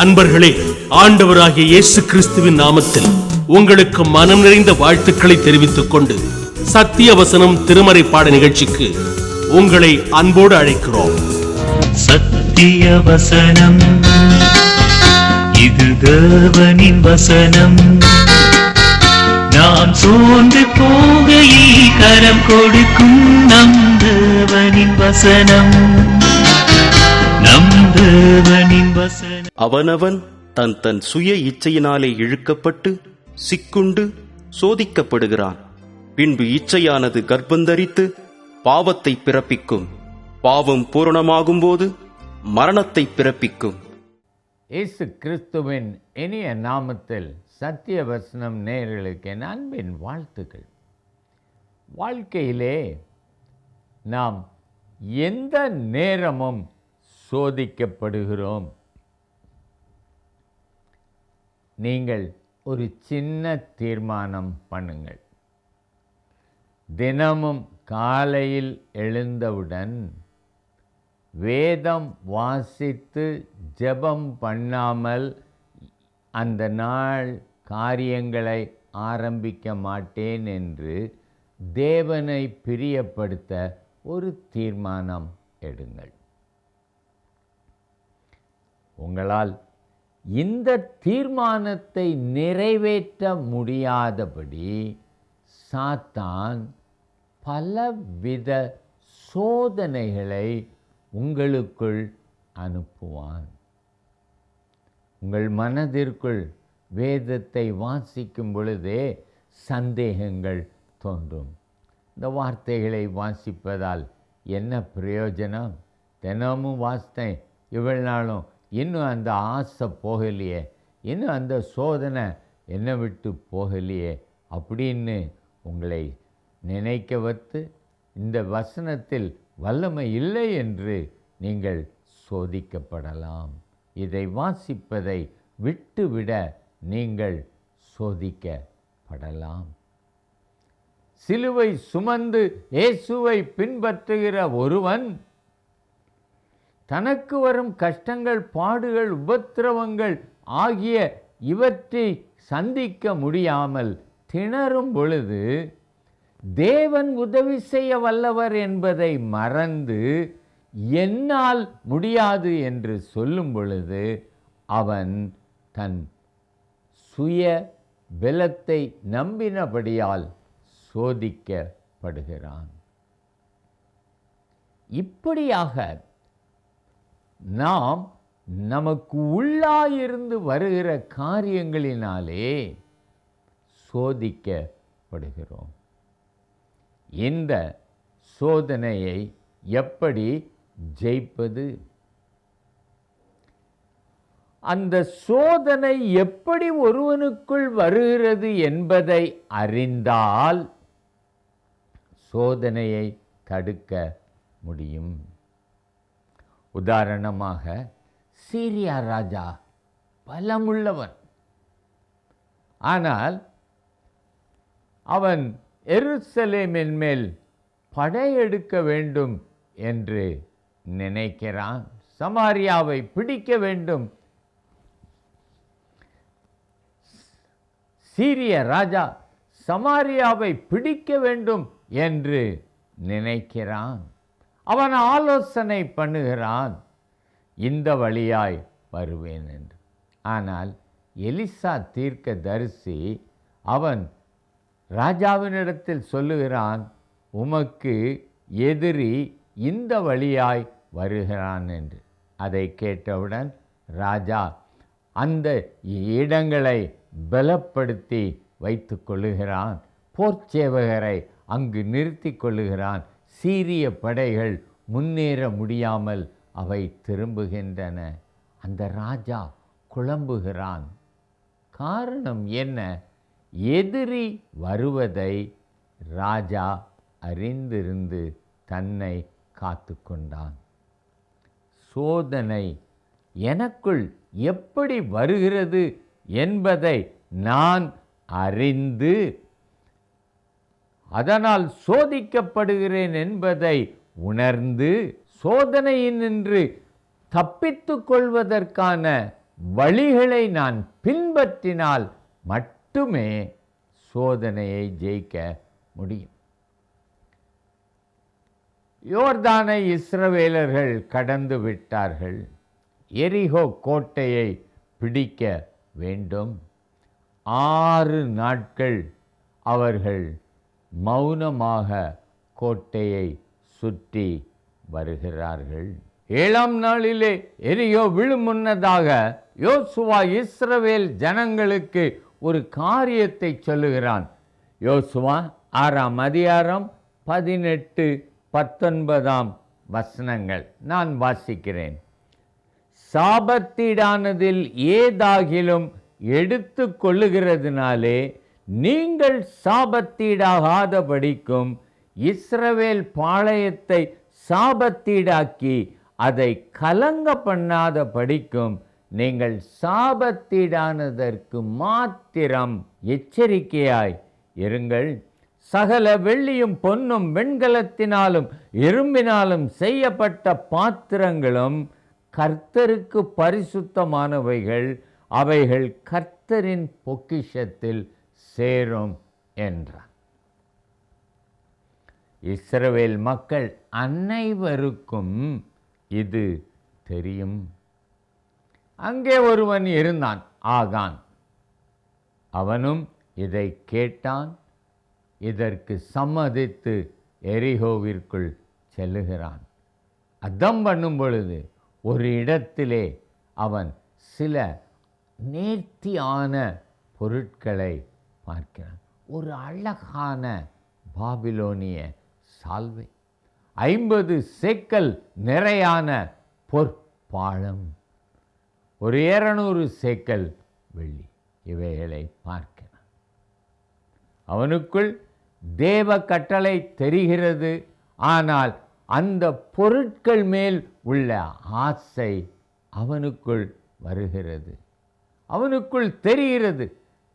அன்பர்களே, ஆண்டவராகிய இயேசு கிறிஸ்துவின் நாமத்தில் உங்களுக்கு மனம் நிறைந்த வாழ்த்துக்களை தெரிவித்துக் கொண்டு சத்திய வசனம் திருமறை பாட நிகழ்ச்சிக்கு உங்களை அன்போடு அழைக்கிறோம். சத்திய வசனம், இது தேவனின் வசனம். நாம் சோர்ந்து போகையில் கரம் கொடுக்கும் நம் தேவனின் வசனம், நம் தேவனின் வசனம். அவனவன் தன் தன் சுய இச்சையினாலே இழுக்கப்பட்டு சிக்குண்டு சோதிக்கப்படுகிறான். பின்பு இச்சையானது கர்ப்பந்தரித்து பாவத்தை பிறப்பிக்கும். பாவம் பூரணமாகும் போது மரணத்தை பிறப்பிக்கும். இயேசு கிறிஸ்துவின் இனிய நாமத்தில் சத்திய வசனம் நேயர்களுக்கு என் அன்பின் வாழ்த்துக்கள். வாழ்க்கையிலே நாம் எந்த நேரமும் சோதிக்கப்படுகிறோம். நீங்கள் ஒரு சின்ன தீர்மானம் பண்ணுங்கள். தினமும் காலையில் எழுந்தவுடன் வேதம் வாசித்து ஜெபம் பண்ணாமல் அந்த நாள் காரியங்களை ஆரம்பிக்க மாட்டேன் என்று தேவனை பிரியப்படுத்த ஒரு தீர்மானம் எடுங்கள். உங்களால் இந்த தீர்மானத்தை நிறைவேற்ற முடியாதபடி சாத்தான் பலவித சோதனைகளை உங்களுக்குள் அனுப்புவான். உங்கள் மனதிற்குள் வேதத்தை வாசிக்கும் பொழுதே சந்தேகங்கள் தோன்றும். இந்த வார்த்தைகளை வாசிப்பதால் என்ன பிரயோஜனம்? தினமும் வாசித்தேன், இவ்வளவு நாளும் இன்னும் அந்த ஆசை போகலையே, இன்னும் அந்த சோதனை என்னை விட்டு போகலையே அப்படின்னு உங்களை நினைக்க வைத்து இந்த வசனத்தில் வல்லமை இல்லை என்று நீங்கள் சோதிக்கப்படலாம். இதை வாசிப்பதை விட்டுவிட நீங்கள் சோதிக்கப்படலாம். சிலுவை சுமந்து இயேசுவை பின்பற்றுகிற ஒருவன் தனக்கு வரும் கஷ்டங்கள், பாடுகள், உபத்திரவங்கள் ஆகிய இவற்றை சந்திக்க முடியாமல் திணறும் பொழுது தேவன் உதவி செய்ய வல்லவர் என்பதை மறந்து என்னால் முடியாது என்று சொல்லும் பொழுது அவன் தன் சுய பலத்தை நம்பினபடியால் சோதிக்கப்படுகிறான். இப்படியாக நாம் நமக்கு உள்ளாயிருந்து வருகிற காரியங்களினாலே சோதிக்கப்படுகிறோம். இந்த சோதனையை எப்படி ஜெயிப்பது? அந்த சோதனை எப்படி ஒருவனுக்குள் வருகிறது என்பதை அறிந்தால் சோதனையை தடுக்க முடியும். உதாரணமாக, சீரியா ராஜா பலமுள்ளவன். ஆனால் அவன் எருசலேமின் மேல் படையெடுக்க வேண்டும் என்று நினைக்கிறான். சமாரியாவை பிடிக்க வேண்டும். சீரிய ராஜா சமாரியாவை பிடிக்க வேண்டும் என்று நினைக்கிறான். அவன் ஆலோசனை பண்ணுகிறான், இந்த வழியாய் வருவேன் என்று. ஆனால் எலிசா தீர்க்கதரிசி அவன் ராஜாவினிடத்தில் சொல்லுகிறான், உமக்கு எதிரி இந்த வழியாய் வருகிறான் என்று. அதை கேட்டவுடன் ராஜா அந்த இடங்களை பலப்படுத்தி வைத்து கொள்ளுகிறான். போர்ச்சேவகரை அங்கு நிறுத்தி கொள்ளுகிறான். சீரிய படைகள் முன்னேற முடியாமல் அவை திரும்புகின்றன. அந்த ராஜா குழம்புகிறான். காரணம் என்ன? எதிரி வருவதை ராஜா அறிந்திருந்து தன்னை காத்து கொண்டான். சோதனை எனக்குள் எப்படி வருகிறது என்பதை நான் அறிந்து அதனால் சோதிக்கப்படுகிறேன் என்பதை உணர்ந்து சோதனையினின்று தப்பித்துக் கொள்வதற்கான வழிகளை நான் பின்பற்றினால் மட்டுமே சோதனையை ஜெயிக்க முடியும். யோர்தானை இஸ்ரவேலர்கள் கடந்து விட்டார்கள். எரிகோ கோட்டையை பிடிக்க வேண்டும். 6 நாட்கள் அவர்கள் மௌனமாக கோட்டையை சுற்றி வருகிறார்கள். 7ஆம் நாளிலே எரிகோ விழும் முன்னதாக யோசுவா இஸ்ரவேல் ஜனங்களுக்கு ஒரு காரியத்தை சொல்லுகிறான். யோசுவா 6ஆம் அதிகாரம் 18, 19 வசனங்கள் நான் வாசிக்கிறேன். சாபத்தீடானதில் ஏதாகிலும் எடுத்து கொள்ளுகிறதுனாலே நீங்கள் சாபத்தீடாகாதபடிக்கும் இஸ்ரவேல் பாளையத்தை சாபத்தீடாக்கி அதை கலங்க பண்ணாத படிக்கும் நீங்கள் சாபத்தீடானதற்கு மாத்திரம் எச்சரிக்கையாய் இருங்கள். சகல வெள்ளியும் பொன்னும் வெண்கலத்தினாலும் இரும்பினாலும் செய்யப்பட்ட பாத்திரங்களும் கர்த்தருக்கு பரிசுத்தமானவைகள், அவைகள் கர்த்தரின் பொக்கிஷத்தில் சேரும் என்றார். இஸ்ரவேல் மக்கள் அனைவருக்கும் இது தெரியும். அங்கே ஒருவன் இருந்தான், ஆகான். அவனும் இதை கேட்டான். இதற்கு சம்மதித்து எரிகோவிற்குள் செல்லுகிறான். அத்தம் பண்ணும் பொழுது ஒரு இடத்திலே அவன் சில நேர்த்தியான பொருட்களை பார்க்கிறான். ஒரு அழகான பாபிலோனிய சால்வை, 50 சேக்கல் நிறையான பொற்பாளம், ஒரு 200 சேக்கல் வெள்ளி, இவைகளை பார்க்கிறான். அவனுக்குள் தேவ கட்டளை தெரிகிறது. ஆனால் அந்த பொருட்கள் மேல் உள்ள ஆசை அவனுக்குள் வருகிறது. அவனுக்குள் தெரிகிறது,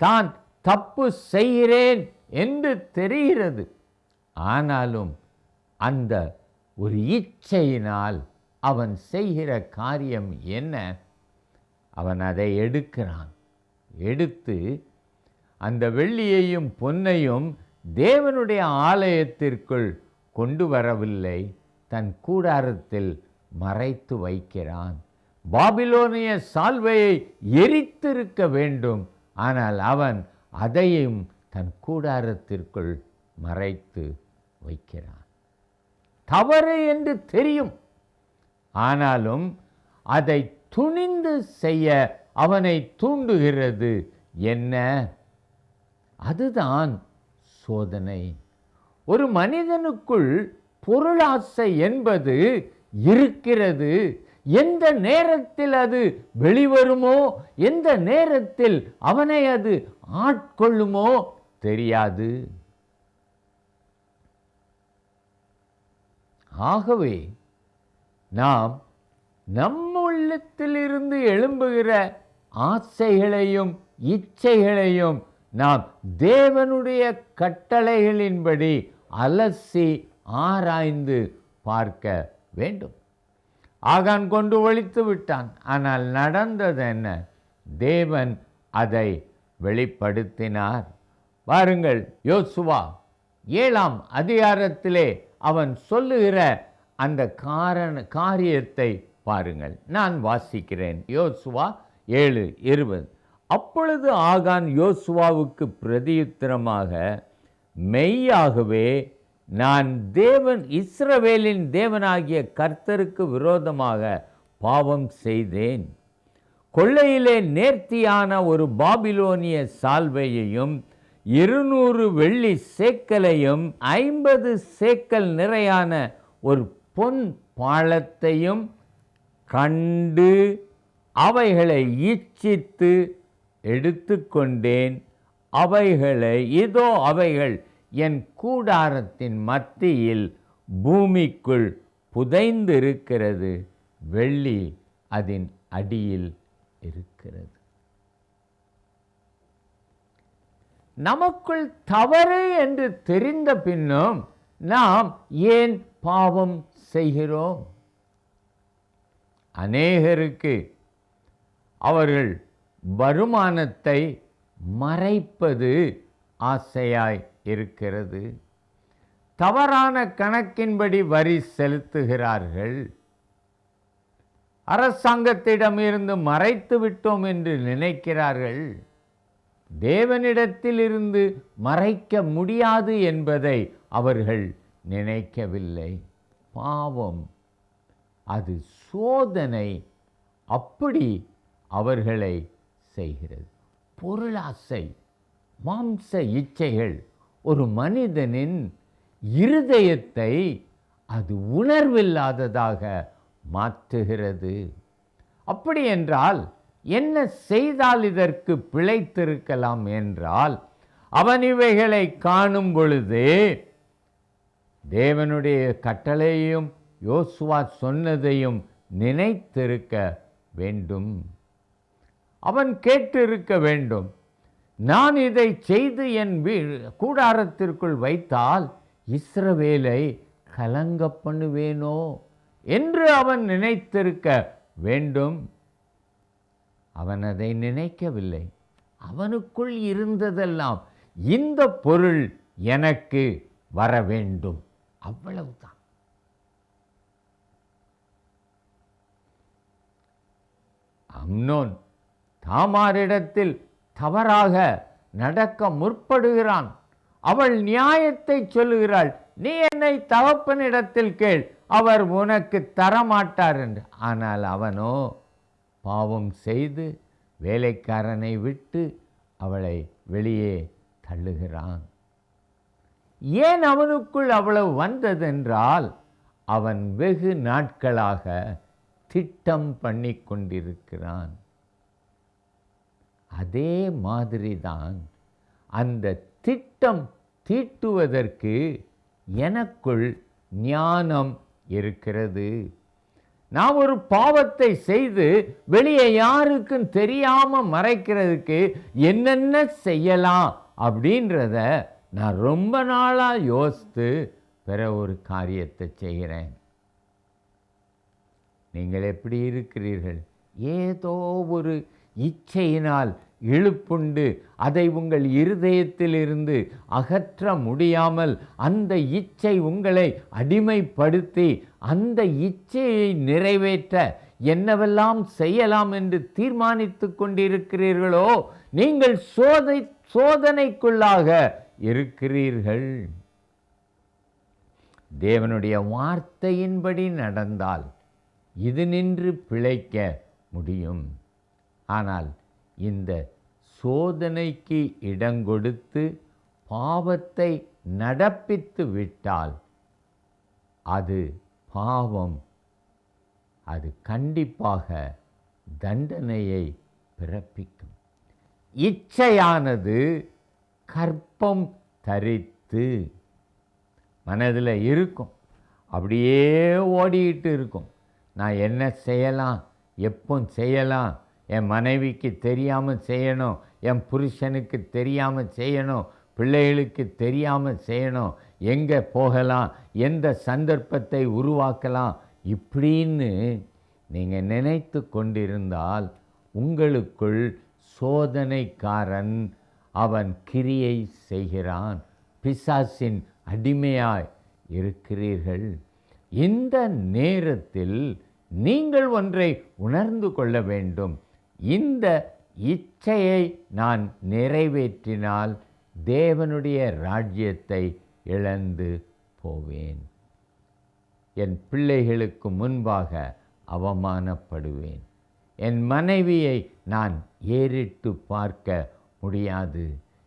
தான் தப்பு செய்கிறேன் என்று தெரிகிறது. ஆனாலும் அந்த ஒரு இச்சையினால் அவன் செய்கிற காரியம் என்ன? அவன் அதை எடுக்கிறான். எடுத்து அந்த வெள்ளியையும் பொன்னையும் தேவனுடைய ஆலயத்திற்குள் கொண்டு வரவில்லை, தன் கூடாரத்தில் மறைத்து வைக்கிறான். பாபிலோனிய சால்வையை எரித்திருக்க வேண்டும், ஆனால் அவன் அதையும் தன் கூடாரத்திற்குள் மறைத்து வைக்கிறான். தவறு என்று தெரியும், ஆனாலும் அதை துணிந்து செய்ய அவனை தூண்டுகிறது என்ன? அதுதான் சோதனை. ஒரு மனிதனுக்குள் பொருளாசை என்பது இருக்கிறது. எந்த நேரத்தில் அது வெளிவருமோ, எந்த நேரத்தில் அவனை அது ஆட்கொள்ளுமோ தெரியாது. ஆகவே நாம் நம்முள்ளத்திலிருந்து எழும்புகிற ஆசைகளையும் இச்சைகளையும் நாம் தேவனுடைய கட்டளைகளின்படி அலசி ஆராய்ந்து பார்க்க வேண்டும். ஆகான் கொண்டு ஒழித்து விட்டான். ஆனால் நடந்தது என்ன? தேவன் அதை வெளிப்படுத்தினார். பாருங்கள், யோசுவா 7ஆம் அதிகாரத்திலே அவன் சொல்லுகிற அந்த காரியத்தை பாருங்கள். நான் வாசிக்கிறேன். யோசுவா 7:20. அப்பொழுது ஆகான் யோசுவாவுக்கு பிரதியுத்தரமாக, மெய்யாகவே நான் இஸ்ரவேலின் தேவனாகிய கர்த்தருக்கு விரோதமாக பாவம் செய்தேன். கொள்ளையிலே நேர்த்தியான ஒரு பாபிலோனிய சால்வையையும் 200 வெள்ளி சேக்கலையும் 50 சேக்கல் நிறையான ஒரு பொன் பாளத்தையும் கண்டு அவைகளை இச்சித்து எடுத்துக்கொண்டேன். அவைகள் என் கூடாரத்தின் மத்தியில் பூமிக்குள் புதைந்திருக்கிறது. வெள்ளி அதன் அடியில் இருக்கிறது. நமக்குள் தவறு என்று தெரிந்த பின்னும் நாம் ஏன் பாவம் செய்கிறோம்? அநேகருக்கு அவர்கள் வருமானத்தை மறைப்பது ஆசையாய் இருக்கிறது. தவறான கணக்கின்படி வரி செலுத்துகிறார்கள். அரசாங்கத்திடமிருந்து மறைத்து விட்டோம் என்று நினைக்கிறார்கள். தேவனிடத்தில் இருந்து மறைக்க முடியாது என்பதை அவர்கள் நினைக்கவில்லை. பாவம், அது சோதனை, அப்படி அவர்களை செய்கிறது. பொருளாசை, மாம்ச இச்சைகள் ஒரு மனிதனின் இருதயத்தை அது உணர்வில்லாததாக மாற்றுகிறது. அப்படி என்றால் என்ன செய்தால் இதற்கு பிழைத்திருக்கலாம் என்றால், அவன் இவைகளை காணும் பொழுதே தேவனுடைய கட்டளையையும் யோசுவா சொன்னதையும் நினைத்திருக்க வேண்டும். அவன் கேட்டிருக்க வேண்டும், நான் இதை செய்து என் கூடாரத்திற்குள் வைத்தால் இஸ்ரவேலை கலங்க பண்ணுவேனோ என்று அவன் நினைத்திருக்க வேண்டும். அவன் அதை நினைக்கவில்லை. அவனுக்குள் இருந்ததெல்லாம் இந்த பொருள் எனக்கு வர வேண்டும், அவ்வளவுதான். அம்னோன் தாமாரிடத்தில் தவறாக நடக்க முற்படுகிறான். அவள் நியாயத்தை சொல்லுகிறாள், நீ என்னை தகப்பனிடத்தில் கேள், அவர் உனக்கு தரமாட்டார் என்று. ஆனால் அவனோ பாவம் செய்து வேலைக்காரனை விட்டு அவளை வெளியே தள்ளுகிறான். ஏன் அவனுக்குள் அவ்வளவு வந்ததென்றால், அவன் வெகு நாட்களாக திட்டம் பண்ணி கொண்டிருக்கிறான். அதே மாதிரிதான் அந்த திட்டம் தீட்டுவதற்கு எனக்குள் ஞானம் இருக்கிறது. நான் ஒரு பாவத்தை செய்து வெளியே யாருக்கும் தெரியாம மறைக்கிறதுக்கு என்னென்ன செய்யலாம் அப்படின்றத நான் ரொம்ப நாளா யோசித்து பிற ஒரு காரியத்தை செய்கிறேன். நீங்கள் எப்படி இருக்கிறீர்கள்? ஏதோ ஒரு இச்சையினால் இழுப்புண்டு அதை உங்கள் இருதயத்திலிருந்து அகற்ற முடியாமல் அந்த இச்சை உங்களை அடிமைப்படுத்தி அந்த இச்சையை நிறைவேற்ற என்னவெல்லாம் செய்யலாம் என்று தீர்மானித்து கொண்டிருக்கிறீர்களோ, நீங்கள் சோதனைக்குள்ளாக இருக்கிறீர்கள். தேவனுடைய வார்த்தையின்படி நடந்தால் இது நின்று பிழைக்க முடியும். ஆனால் இந்த சோதனைக்கு இடங்கொடுத்து பாவத்தை நடப்பித்து விட்டால் அது பாவம், அது கண்டிப்பாக தண்டனையை பிறப்பிக்கும். இச்சையானது கற்பம் தரித்து மனதில் இருக்கும், அப்படியே ஓடிக்கிட்டு இருக்கும். நான் என்ன செய்யலாம், எப்போ செய்யலாம், என் மனைவிக்கு தெரியாமல் செய்யணும், என் புருஷனுக்கு தெரியாமல் செய்யணும், பிள்ளைகளுக்கு தெரியாமல் செய்யணும், எங்கே போகலாம், எந்த சந்தர்ப்பத்தை உருவாக்கலாம், இப்படின்னு நீங்கள் நினைத்து கொண்டிருந்தால் உங்களுக்குள் சோதனைக்காரன் அவன் கிரியை செய்கிறான். பிசாசின் அடிமையாய் இருக்கிறீர்கள். இந்த நேரத்தில் நீங்கள் ஒன்றை உணர்ந்து கொள்ள வேண்டும். இந்த இச்சையை நான் நிறைவேற்றினால் தேவனுடைய ராஜ்யத்தை இழந்து போவேன். என் பிள்ளைகளுக்கு முன்பாக அவமானப்படுவேன். என் மனைவியை நான் ஏறிட்டு பார்க்க முடியாது.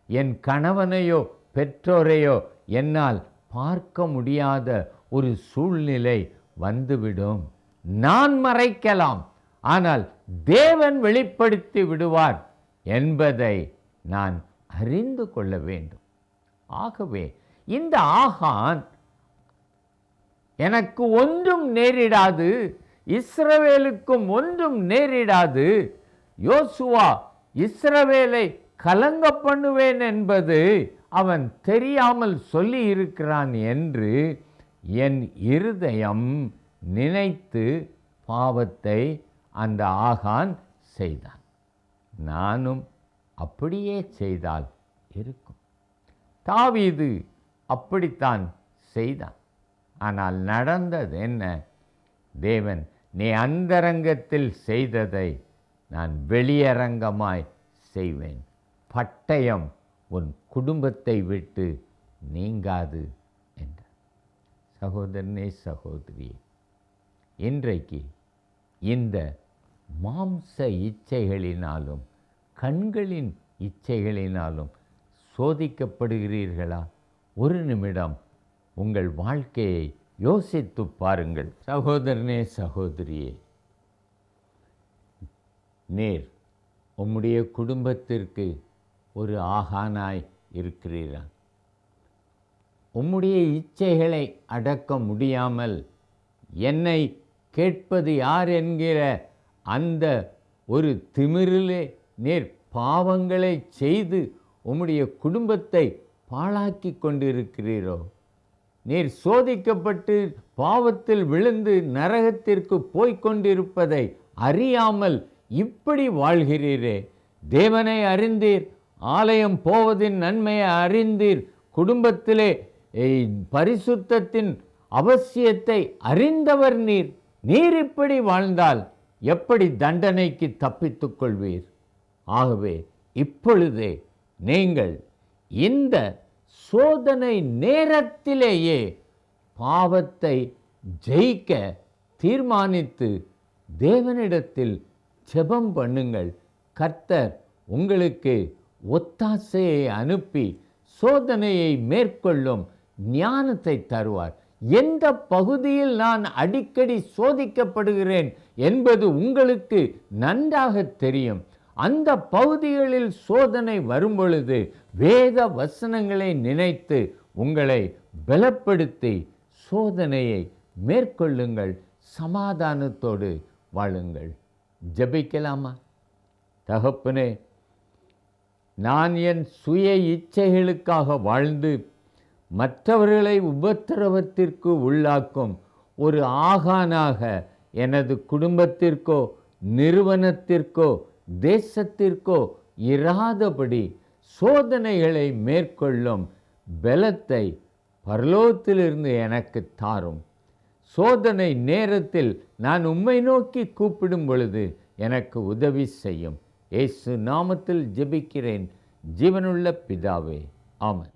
என் கணவனையோ பெற்றோரையோ என்னால் பார்க்க முடியாத ஒரு சூழ்நிலை வந்துவிடும். நான் மறைக்கலாம், ஆனால் தேவன் வெளிப்படுத்தி விடுவார் என்பதை நான் அறிந்து கொள்ள வேண்டும். ஆகவே இந்த ஆகான் எனக்கு ஒன்றும் நேரிடாது, இஸ்ரவேலுக்கும் ஒன்றும் நேரிடாது, யோசுவா இஸ்ரவேலை கலங்க பண்ணுவேன் என்பது அவன் தெரியாமல் சொல்லி இருக்கிறான் என்று என் இருதயம் நினைத்து பாவத்தை அந்த ஆகான் செய்தான். நானும் அப்படியே செய்தால் இருக்கும். தாவீது அப்படித்தான் செய்தான். ஆனால் நடந்தது என்ன? தேவன், நீ அந்தரங்கத்தில் செய்ததை நான் வெளியரங்கமாய் செய்வேன். பட்டயம் உன் குடும்பத்தை விட்டு நீங்காது என்றார். சகோதரனே, சகோதரியே, இன்றைக்கு இந்த மாம்ச இச்சைகளினாலும் கண்களின் இச்சைகளினாலும் சோதிக்கப்படுகிறீர்களா? ஒரு நிமிடம் உங்கள் வாழ்க்கையை யோசித்து பாருங்கள். சகோதரனே, சகோதரியே, நீர் உம்முடைய குடும்பத்திற்கு ஒரு ஆகானாய் இருக்கிறீரா? உம்முடைய இச்சைகளை அடக்க முடியாமல் என்னை கேட்பது யார் என்கிற அந்த ஒரு திமிரிலே நீர் பாவங்களை செய்து உம்முடைய குடும்பத்தை பாழாக்கி கொண்டிருக்கிறீரோ? நீர் சோதிக்கப்பட்டு பாவத்தில் விழுந்து நரகத்திற்கு போய்கொண்டிருப்பதை அறியாமல் இப்படி வாழ்கிறீரே. தேவனை அறிந்தீர், ஆலயம் போவதின் நன்மையை அறிந்தீர், குடும்பத்திலே பரிசுத்தத்தின் அவசியத்தை அறிந்தவர் நீர். நீர் இப்படி வாழ்ந்தால் எப்படி தண்டனைக்கு தப்பித்துக் கொள்வீர்? ஆகவே இப்பொழுதே நீங்கள் இந்த சோதனை நேரத்திலேயே பாவத்தை ஜெயிக்க தீர்மானித்து தேவனிடத்தில் ஜெபம் பண்ணுங்கள். கர்த்தர் உங்களுக்கு ஒத்தாசையை அனுப்பி சோதனையை மேற்கொள்ளும் ஞானத்தை தருவார். எந்த பகுதியில் நான் அடிக்கடி சோதிக்கப்படுகிறேன் என்பது உங்களுக்கு நன்றாக தெரியும். அந்த பகுதிகளில் சோதனை வரும்பொழுது வேத வசனங்களை நினைத்து உங்களை பலப்படுத்தி சோதனையை மேற்கொள்ளுங்கள். சமாதானத்தோடு வாழுங்கள். ஜெபிக்கலாமா? தகப்பனே, நான் என் சுய இச்சைகளுக்காக வாழ்ந்து மற்றவர்களை உபத்திரவத்திற்கு உள்ளாக்கும் ஒரு ஆகானாக எனது குடும்பத்திற்கோ நிறுவனத்திற்கோ தேசத்திற்கோ இராதபடி சோதனைகளை மேற்கொள்ளும் பலத்தை பரலோகத்திலிருந்து எனக்கு தாரும். சோதனை நேரத்தில் நான் உம்மை நோக்கி கூப்பிடும் பொழுது எனக்கு உதவி செய்யும். இயேசு நாமத்தில் ஜெபிக்கிறேன், ஜீவனுள்ள பிதாவே, ஆமென்.